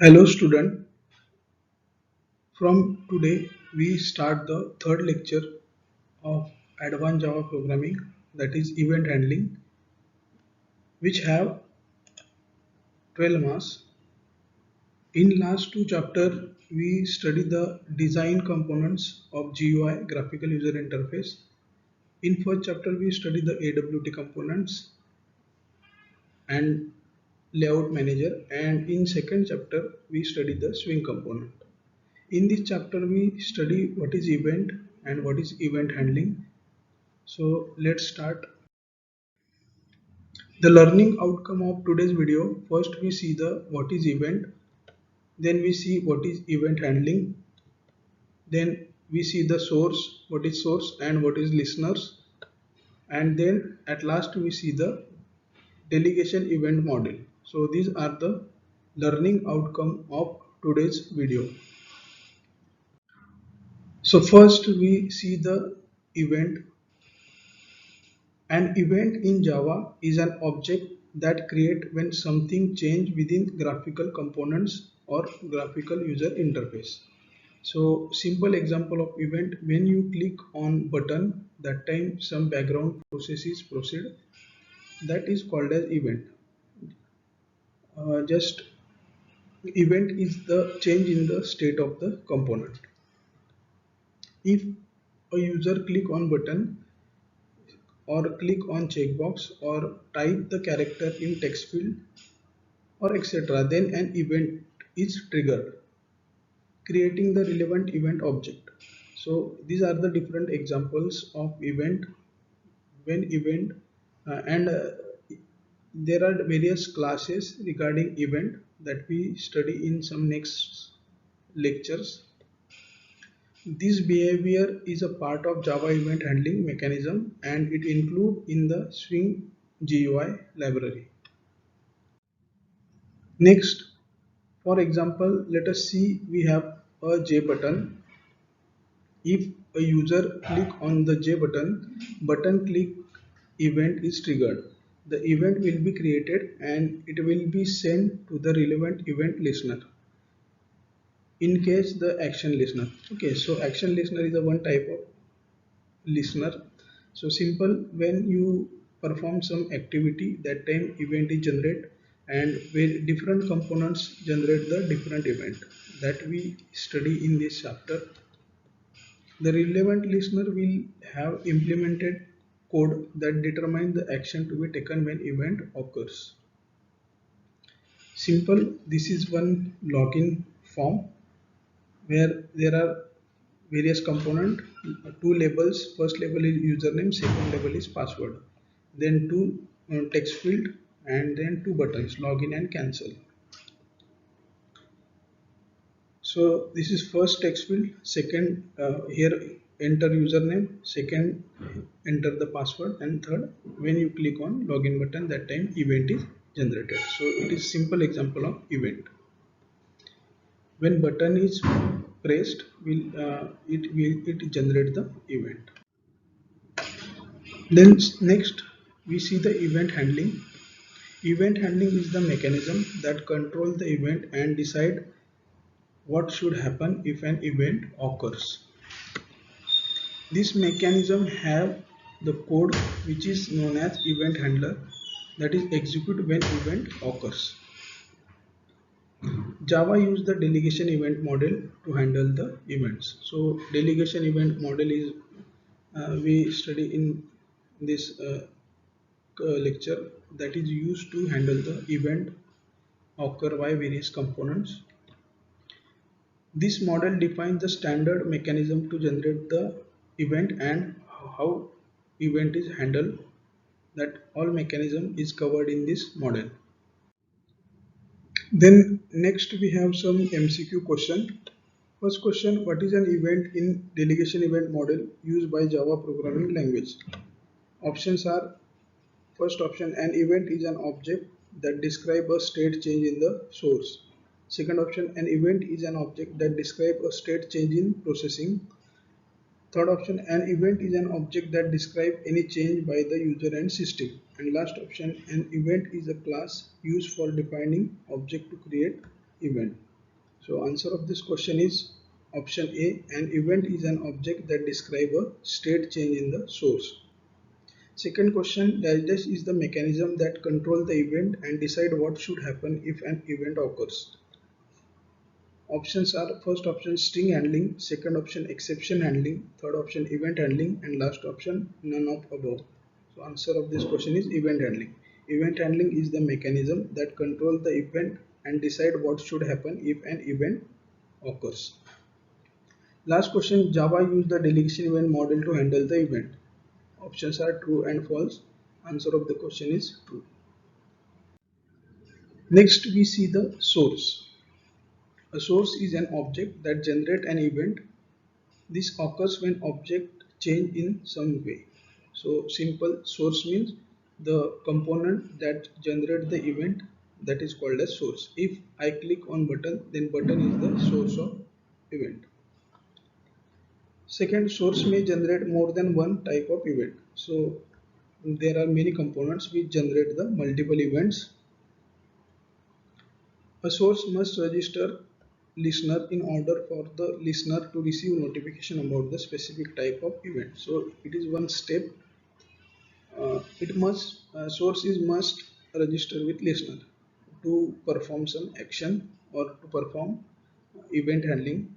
Hello student, from today we start the third lecture of Advanced Java Programming, that is event handling, which have 12 marks. In last two chapter we study the design components of GUI, graphical user interface. In first chapter we study the AWT components and layout manager, and in second chapter we study the swing component. In this chapter we study what is event and what is event handling. So let's start. The learning outcome of today's video: first we see the what is event, then we see what is event handling, then we see the source, what is source and what is listeners, and then at last we see the delegation event model. So these are the learning outcome of today's video. So first we see the event. An event in Java is an object that creates when something changes within graphical components or graphical user interface. So simple example of event: when you click on button, that time some background processes proceed, that is called as event. Just event is the change in the state of the component. If a user click on button or click on checkbox or type the character in text field or etc., then an event is triggered, creating the relevant event object. So these are the different examples of event. When event and there are various classes regarding event that we study in some next lectures. This behavior is a part of Java event handling mechanism and it include in the Swing GUI library. Next, for example, let us see we have a J button. If a user click on the J button, button click event is triggered. The event will be created and it will be sent to the relevant event listener. In case the action listener. Okay, so action listener is a one type of listener. So simple, when you perform some activity, that time event is generated and where different components generate the different event that we study in this chapter. The relevant listener will have implemented code that determines the action to be taken when event occurs. Simple, this is one login form where there are various component, two labels. First label is username, second label is password, then two text field, and then two buttons, login and cancel. So this is first text field, second here enter username, second enter the password, and third when you click on login button, that time event is generated. So it is simple example of event. When button is pressed, it generate the event. Then next we see the event handling. Event handling is the mechanism that control the event and decide what should happen if an event occurs. This mechanism have the code which is known as event handler that is execute when event occurs. Java use the delegation event model to handle the events. So delegation event model is we study in this lecture, that is used to handle the event occur by various components. This model defines the standard mechanism to generate the event and how event is handled. That all mechanism is covered in this model. Then next we have some MCQ question. First question: what is an event in delegation event model used by Java programming language? Options are: first option, an event is an object that describes a state change in the source. Second option, an event is an object that describes a state change in processing. Third option, an event is an object that describes any change by the user and system. And last option, an event is a class used for defining object to create event. So answer of this question is option A. An event is an object that describes a state change in the source. Second question, dash is the mechanism that control the event and decide what should happen if an event occurs. Options are first option string handling, second option exception handling, third option event handling, and last option none of above. So answer of this question is event handling. Event handling is the mechanism that control the event and decide what should happen if an event occurs. Last question, Java use the delegation event model to handle the event. Options are true and false. Answer of the question is true. Next we see the source. A source is an object that generates an event. This occurs when object change in some way. So simple, source means the component that generates the event, that is called as source. If I click on button, then button is the source of event. Second, source may generate more than one type of event. So there are many components which generate the multiple events. A source must register listener in order for the listener to receive notification about the specific type of event. So it is one step. It must source is must register with listener to perform some action or to perform event handling.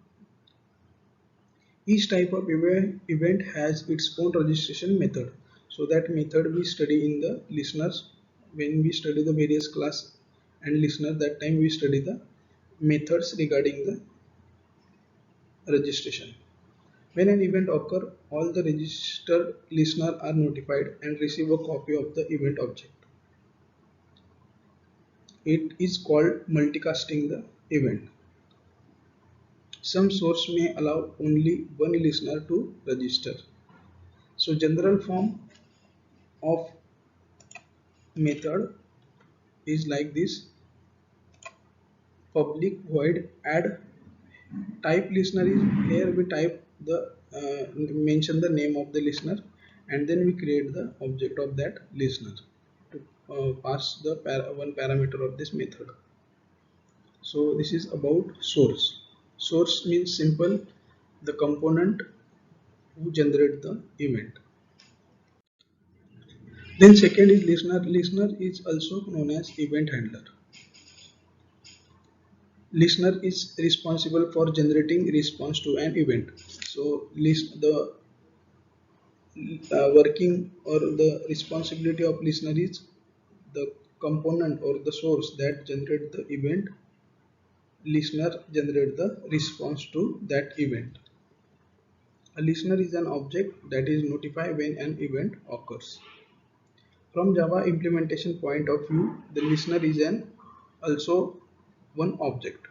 Each type of event has its own registration method. So that method we study in the listeners when we study the various class and listener, that time we study the methods regarding the registration. When an event occurs, all the registered listeners are notified and receive a copy of the event object. It is called multicasting the event. Some source may allow only one listener to register. So general form of method is like this: public void add type listener is here we type the mention the name of the listener, and then we create the object of that listener to pass the one parameter of this method. So this is about source. Source means simple, the component who generate the event. Then second is listener. Listener is also known as event handler. Listener is responsible for generating response to an event. So list the working or the responsibility of listener is the component or the source that generate the event. Listener generate the response to that event. A listener is an object that is notified when an event occurs. From Java implementation point of view, the listener is an also one object.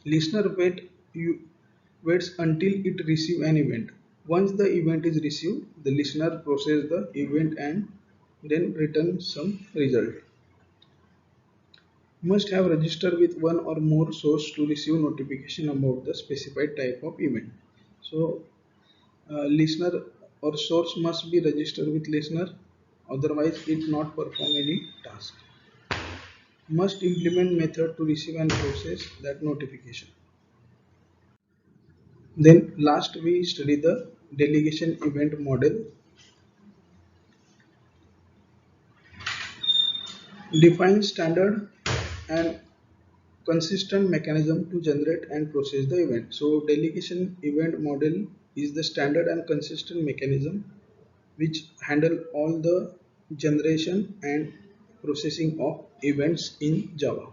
Listener waits until it receives an event. Once the event is received, the listener processes the event and then returns some result. Must have registered with one or more source to receive notification about the specified type of event. So listener or source must be registered with listener, otherwise it not perform any task. Must implement method to receive and process that notification. Then last we study the delegation event model. Define standard and consistent mechanism to generate and process the event. So delegation event model is the standard and consistent mechanism which handle all the generation and processing of events in Java.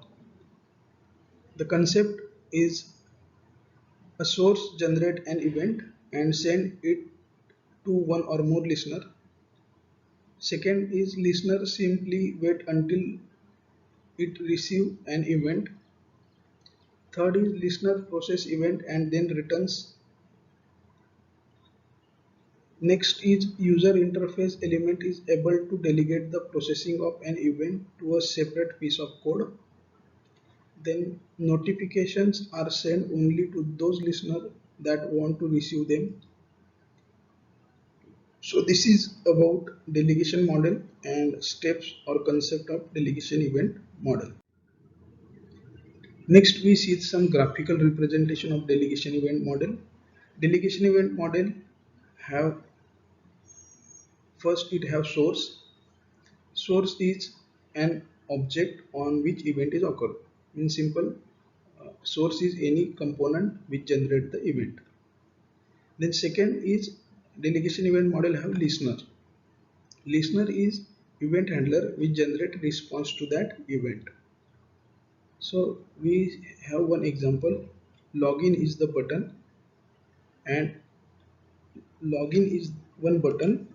The concept is a source generate an event and send it to one or more listener. Second is listener simply wait until it receive an event. Third is listener process event and then returns. Next is user interface element is able to delegate the processing of an event to a separate piece of code. Then notifications are sent only to those listeners that want to receive them. So this is about delegation model and steps or concept of delegation event model. Next, we see some graphical representation of delegation event model. Delegation event model have first it have source. Source is an object on which event is occurred. In simple, source is any component which generate the event. Then second is delegation event model have listener. Listener is event handler which generate response to that event. So we have one example. Login is the button, and login is one button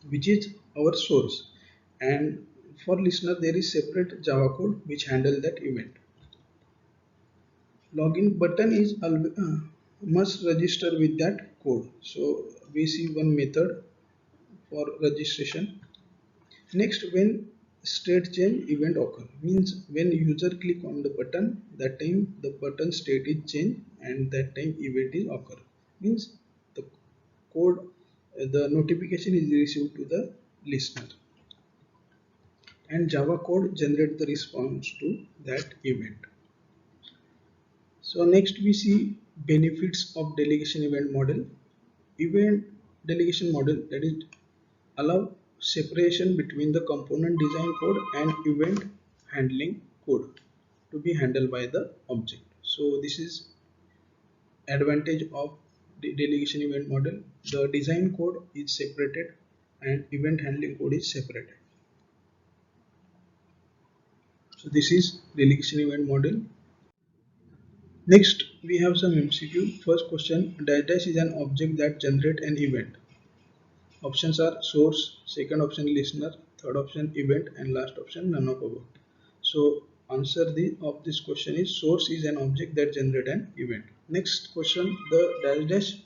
which is our source, and for listener there is separate Java code which handle that event. Login button is must register with that code. So we see one method for registration. Next, when state change event occur means when user click on the button, that time the button state is changed and that time event is occur means the code the notification is received to the listener, and Java code generate the response to that event. So next we see benefits of delegation event model. Event delegation model, that is allow separation between the component design code and event handling code to be handled by the object. So this is advantage of the delegation event model. The design code is separated and event handling code is separated. So this is delegation event model. Next, we have some MCQ. First question, dash dash is an object that generate an event. Options are source, second option listener, third option event, and last option none of above. So answer of this question is source is an object that generate an event. Next question, the dash dash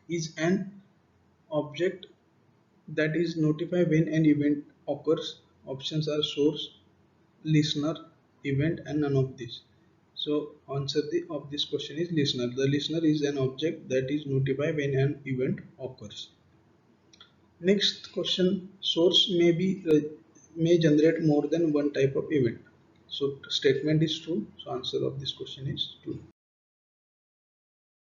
is an object that is notify when an event occurs. Options are source, listener, event, and none of these. So answer of this question is listener. The listener is an object that is notified when an event occurs. Next question, source may generate more than one type of event. So statement is true. So answer of this question is true.